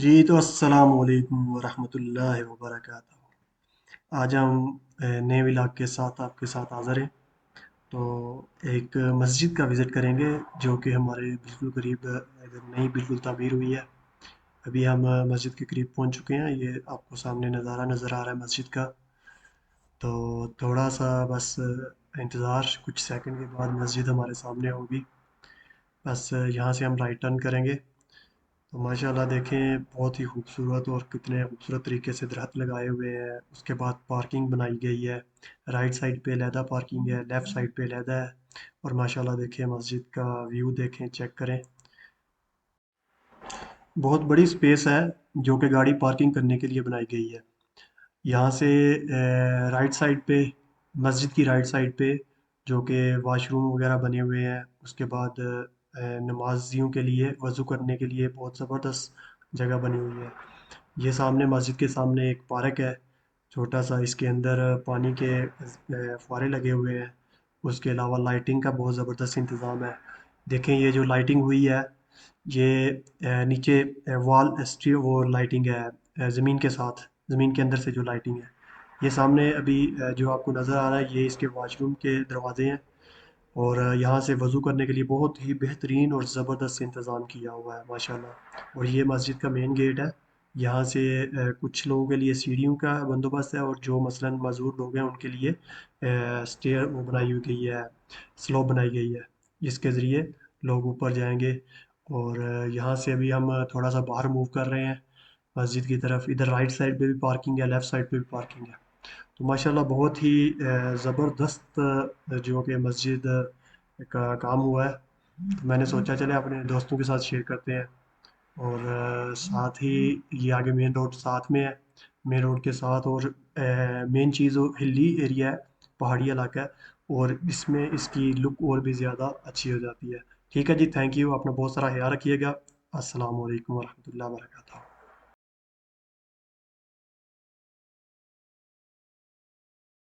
جی تو السلام علیکم ورحمۃ اللہ وبرکاتہ۔ آج ہم نئے ولاگ کے ساتھ آپ کے ساتھ حاضر ہیں۔ تو ایک مسجد کا وزٹ کریں گے جو کہ ہمارے بالکل قریب نئی بالکل تعمیر ہوئی ہے۔ ابھی ہم مسجد کے قریب پہنچ چکے ہیں، یہ آپ کو سامنے نظارہ نظر آ رہا ہے مسجد کا۔ تو تھوڑا سا بس انتظار، کچھ سیکنڈ کے بعد مسجد ہمارے سامنے ہوگی۔ بس یہاں سے ہم رائٹ ٹرن کریں گے۔ تو ماشاء اللہ دیکھیں، بہت ہی خوبصورت اور کتنے خوبصورت طریقے سے درخت لگائے ہوئے ہیں۔ اس کے بعد پارکنگ بنائی گئی ہے، رائٹ سائڈ پہ علیحدہ پارکنگ ہے، لیفٹ سائڈ پہ علیحدہ ہے۔ اور ماشاء اللہ دیکھیں، مسجد کا ویو دیکھیں، چیک کریں۔ بہت بڑی سپیس ہے جو کہ گاڑی پارکنگ کرنے کے لیے بنائی گئی ہے۔ یہاں سے رائٹ سائڈ پہ، مسجد کی رائٹ سائڈ پہ جو کہ واش روم وغیرہ بنے ہوئے ہیں، اس کے بعد نمازیوں کے لیے وضو کرنے کے لیے بہت زبردست جگہ بنی ہوئی ہے۔ یہ سامنے مسجد کے سامنے ایک پارک ہے چھوٹا سا، اس کے اندر پانی کے فوارے لگے ہوئے ہیں۔ اس کے علاوہ لائٹنگ کا بہت زبردست انتظام ہے۔ دیکھیں یہ جو لائٹنگ ہوئی ہے، یہ نیچے وال اسٹری وہ لائٹنگ ہے، زمین کے ساتھ، زمین کے اندر سے جو لائٹنگ ہے۔ یہ سامنے ابھی جو آپ کو نظر آ رہا ہے، یہ اس کے واش روم کے دروازے ہیں۔ اور یہاں سے وضو کرنے کے لیے بہت ہی بہترین اور زبردست انتظام کیا ہوا ہے ماشاءاللہ۔ اور یہ مسجد کا مین گیٹ ہے۔ یہاں سے کچھ لوگوں کے لیے سیڑھیوں کا بندوبست ہے، اور جو مثلا معذور لوگ ہیں ان کے لیے اسٹیئر وہ بنائی ہوئی گئی ہے، سلوپ بنائی گئی ہے، جس کے ذریعے لوگ اوپر جائیں گے۔ اور یہاں سے ابھی ہم تھوڑا سا باہر موو کر رہے ہیں مسجد کی طرف۔ ادھر رائٹ سائڈ پہ بھی پارکنگ ہے، لیفٹ سائڈ پہ بھی پارکنگ ہے۔ تو ماشاءاللہ بہت ہی زبردست جو کہ مسجد کا کام ہوا ہے۔ تو میں نے سوچا چلے اپنے دوستوں کے ساتھ شیئر کرتے ہیں۔ اور ساتھ ہی یہ آگے مین روڈ ساتھ میں ہے، مین روڈ کے ساتھ، اور مین چیز وہ ہلی ایریا ہے، پہاڑی علاقہ ہے، اور اس میں اس کی لک اور بھی زیادہ اچھی ہو جاتی ہے۔ ٹھیک ہے جی، تھینک یو، اپنا بہت سارا خیال رکھیے گا۔ السلام علیکم ورحمۃ اللہ وبرکاتہ۔